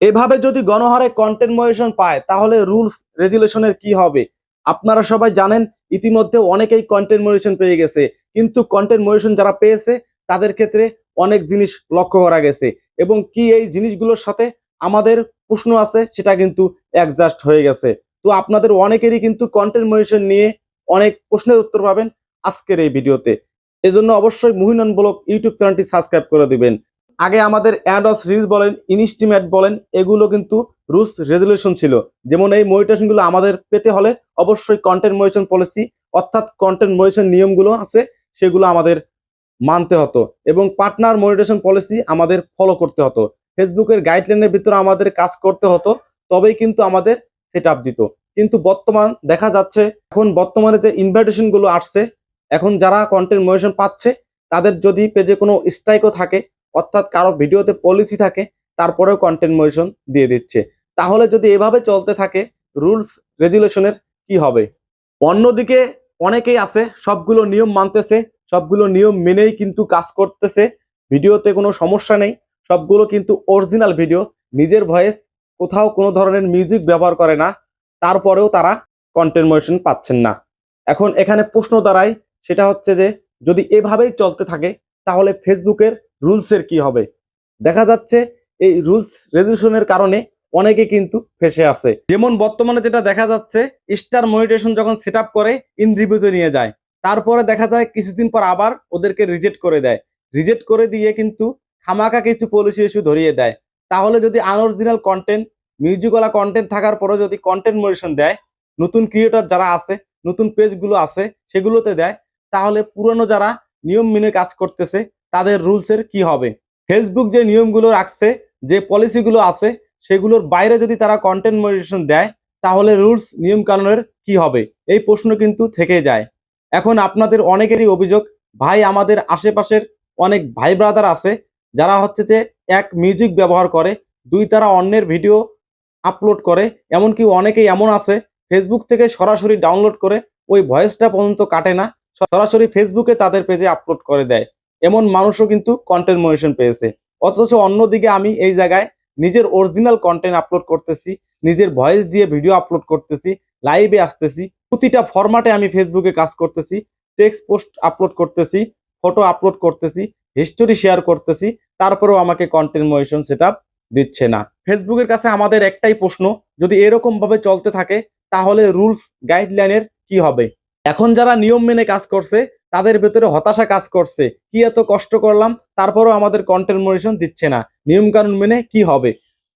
এভাবে যদি গণহারে কন্টেন্ট মনিটাইজেশন পায় তাহলে রুলস রেগুলেশনের কি হবে? আপনারা সবাই জানেন ইতিমধ্যে অনেকেই কন্টেন্ট মনিটাইজেশন পেয়ে গেছে, কিন্তু কন্টেন্ট মনিটাইজেশন যারা পেয়েছে তাদের ক্ষেত্রে অনেক জিনিস লক্ষ্য করা গেছে এবং কি এই জিনিসগুলোর সাথে আমাদের প্রশ্ন আছে সেটা কিন্তু অ্যাডজাস্ট হয়ে গেছে। তো আপনাদের অনেকেরই কিন্তু কন্টেন্ট মনিটাইজেশন নিয়ে অনেক প্রশ্নের উত্তর পাবেন আজকের এই ভিডিওতে। এজন্য অবশ্যই মুহিনন ব্লগ ইউটিউব চ্যানেলটি সাবস্ক্রাইব করে দিবেন। আগে আমাদের অ্যাডস রিলস বলেন, ইনস্টিমেট বলেন, এগুলো কিন্তু রুলস রেজুলেশন ছিল। যেমন এই মনিটাইজেশন গুলো আমাদের পেতে হলে অবশ্যই কন্টেন্ট মনিটাইজেশন পলিসি অর্থাৎ কন্টেন্ট মনিটাইজেশন নিয়মগুলো আছে সেগুলো আমাদের মানতে হতো এবং পার্টনার মনিটাইজেশন পলিসি আমাদের ফলো করতে হতো। ফেসবুকের গাইডলাইনের ভিতরে আমাদের কাজ করতে হতো, তবেই কিন্তু আমাদের সেট আপ দিত। কিন্তু বর্তমান দেখা যাচ্ছে এখন বর্তমানে যে ইনভাইটেশন গুলো আসছে, এখন যারা কন্টেন্ট মনিটাইজেশন পাচ্ছে তাদের যদি পেজে কোনো স্ট্রাইকও থাকে অর্থাৎ কারো ভিডিওতে পলিসি থাকে তারপরেও কন্টেন্ট মনিটাইজেশন দিয়ে দিচ্ছে। তাহলে যদি এভাবে চলতে থাকে রুলস রেগুলেশনের কি হবে? অন্যদিকে অনেকেই আছে সবগুলো নিয়ম মানতেছে, সবগুলো নিয়ম মেনেই কিন্তু কাজ করতেছে, ভিডিওতে কোনো সমস্যা নেই, সবগুলো কিন্তু অরিজিনাল ভিডিও, নিজের ভয়েস, কোথাও কোনো ধরনের মিউজিক ব্যবহার করে না, তারপরেও তারা কন্টেন্ট মনিটাইজেশন পাচ্ছেন না। এখন এখানে প্রশ্ন দাঁড়ায়, সেটা হচ্ছে যে যদি এভাবেই চলতে থাকে তাহলে ফেসবুকের রুলসের কি হবে? দেখা যাচ্ছে এই রুলস রেগুলেশনের কারণে অনেকে কিন্তু ফেসে আছে। যেমন বর্তমানে যেটা দেখা যাচ্ছে, স্টার মনিটাইজেশন যখন সেট আপ করে ইন রিভিউতে নিয়ে যায়, তারপরে দেখা যায় কিছুদিন পর আবার ওদেরকে রিজেক্ট করে দেয়। রিজেক্ট করে দিয়ে কিন্তু খামাকা কিছু পলিসি ইস্যু ধরিয়ে দেয়। তাহলে যদি আনঅরিজিনাল কন্টেন্ট, মিউজিকওয়ালা কন্টেন্ট থাকার পরে যদি কন্টেন্ট মনিটাইজেশন দেয়, নতুন ক্রিয়েটর যারা আছে, নতুন পেজগুলো আছে সেগুলোতে দেয়, তাহলে পুরনো যারা নিয়ম মেনে কাজ করতেছে তাদের রুলসের কি হবে? ফেসবুক যে নিয়মগুলো রাখছে, যে পলিসিগুলো আছে, সেগুলোর বাইরে যদি তারা কন্টেন্ট মনিটাইজেশন দেয় তাহলে রুলস নিয়ম কানুনের কি হবে? এই প্রশ্ন কিন্তু থেকে যায়। এখন আপনাদের অনেকেরই অভিযোগ, ভাই আমাদের আশেপাশের অনেক ভাই ব্রাদার আছে যারা হচ্ছে যে এক মিউজিক ব্যবহার করে, দুই তারা অন্যের ভিডিও আপলোড করে, এমনকি অনেকেই এমন আছে ফেসবুক থেকে সরাসরি ডাউনলোড করে ওই ভয়েসটা পর্যন্ত কাটে না, সরাসরি ফেসবুকে তাদের পেজে আপলোড করে দেয়। এমন মানুষও কিন্তু কন্টেন্ট মনিটাইজেশন পেয়েছে। অথচ অন্যদিকে আমি এই জায়গায় নিজের অরিজিনাল কন্টেন্ট আপলোড করতেছি, নিজের ভয়েস দিয়ে ভিডিও আপলোড করতেছি, লাইভে আসতেছি, প্রতিটা ফরম্যাটে আমি ফেসবুকে কাজ করতেছি, টেক্সট পোস্ট আপলোড করতেছি, ফটো আপলোড করতেছি, হিস্টোরি শেয়ার করতেছি, তারপরেও আমাকে কন্টেন্ট মনিটাইজেশন সেটআপ দিচ্ছে না। ফেসবুকের কাছে আমাদের একটাই প্রশ্ন, যদি এরকম ভাবে চলতে থাকে তাহলে রুলস গাইডলাইনের কি হবে? এখন যারা নিয়ম মেনে কাজ করছে তাদের ভেতরে হতাশা কাজ করছে, কি এত কষ্ট করলাম তারপরেও আমাদের কন্টেন্ট মনিটাইজেশন দিচ্ছে না, নিয়ম কানুন মেনে কি হবে?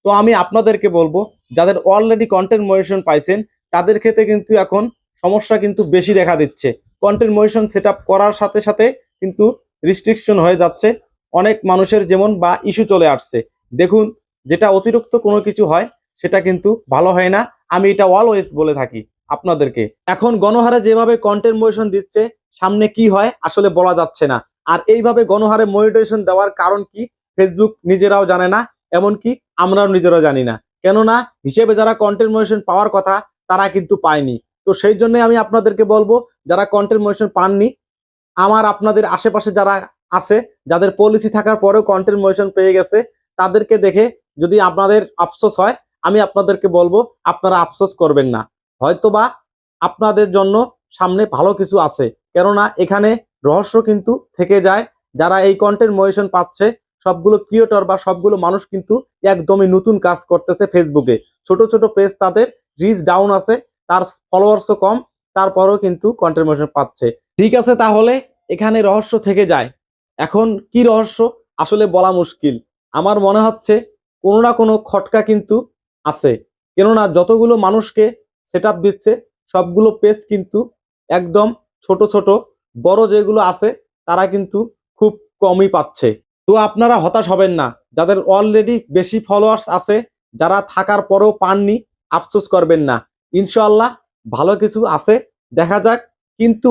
তো আমি আপনাদেরকে বলবো, যাদের অলরেডি কন্টেন্ট মনিটাইজেশন পাইছেন তাদের ক্ষেত্রে কিন্তু এখন সমস্যা কিন্তু বেশি দেখা দিচ্ছে। কন্টেন্ট মনিটাইজেশন সেট আপ করার সাথে সাথে কিন্তু রিস্ট্রিকশন হয়ে যাচ্ছে অনেক মানুষের, যেমন বা ইস্যু চলে আসছে। দেখুন, যেটা অতিরিক্ত কোনো কিছু হয় সেটা কিন্তু ভালো হয় না, আমি এটা অলওয়েজ বলে থাকি আপনাদেরকে। এখন গণহারে যেভাবে কন্টেন্ট মনিটাইজেশন দিচ্ছে, সামনে কি হয় আসলে বলা যাচ্ছে না। আর এইভাবে গণহারে মনিটাইজেশন দেওয়ার কারণ কি ফেসবুক নিজেরাও জানে না, এমনকি আমরাও নিজেরাও জানি না। কেননা হিসেবে যারা কন্টেন্ট মনিটাইজেশন পাওয়ার কথা তারা কিন্তু পায়নি। তো সেই জন্য আমি আপনাদেরকে বলবো, যারা কন্টেন্ট মনিটাইজেশন পাননি, আমার আপনাদের আশেপাশে যারা আছে যাদের পলিসি থাকার পরেও কন্টেন্ট মনিটাইজেশন পেয়ে গেছে, তাদেরকে দেখে যদি আপনাদের আফসোস হয়, আমি আপনাদেরকে বলবো আপনারা আফসোস করবেন না। হয়তোবা আপনাদের জন্য সামনে ভালো কিছু আছে, কেননা এখানে রহস্য কিন্তু থেকে যায়। যারা এই কন্টেন্ট মনিটাইজেশন পাচ্ছে সবগুলো ক্রিয়েটর বা সবগুলো মানুষ কিন্তু একদমই নতুন কাজ করতেছে ফেসবুকে। ছোট ছোট পেজ, তাদের রিচ ডাউন আছে, তার ফলোয়ার্সও কম, তারপরেও কিন্তু কন্টেন্ট মনিটাইজেশন পাচ্ছে। ঠিক আছে, তাহলে এখানে রহস্য থেকে যায়। এখন কি রহস্য আসলে বলা মুশকিল। আমার মনে হচ্ছে কোনো না কোনো খটকা কিন্তু আছে, কেননা যতগুলো মানুষকে সেট আপ দিচ্ছে সবগুলো পেজ কিন্তু একদম ছোট ছোট, বড় যেগুলো আছে তারা কিন্তু খুব কমই পাচ্ছে। তো আপনারা হতাশ হবেন না, যাদের অলরেডি বেশি ফলোয়ার্স আছে, যারা থাকার পরেও পাননি, আফসোস করবেন না। ইনশাআল্লাহ ভালো কিছু আছে, দেখা যাক। কিন্তু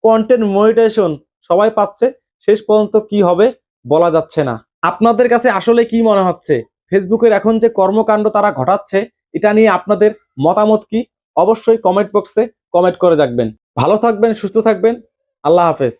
কন্টেন্ট মনিটাইজেশন সবাই পাচ্ছে, শেষ পর্যন্ত কি হবে বলা যাচ্ছে না। আপনাদের কাছে আসলে কি মনে হচ্ছে ফেসবুকের এখন যে কর্মকাণ্ড তারা ঘটাচ্ছে, এটা নিয়ে আপনাদের মতামত কি? অবশ্যই কমেন্ট বক্সে কমেন্ট করে রাখবেন। ভালো থাকবেন, সুস্থ থাকবেন, আল্লাহ হাফেজ।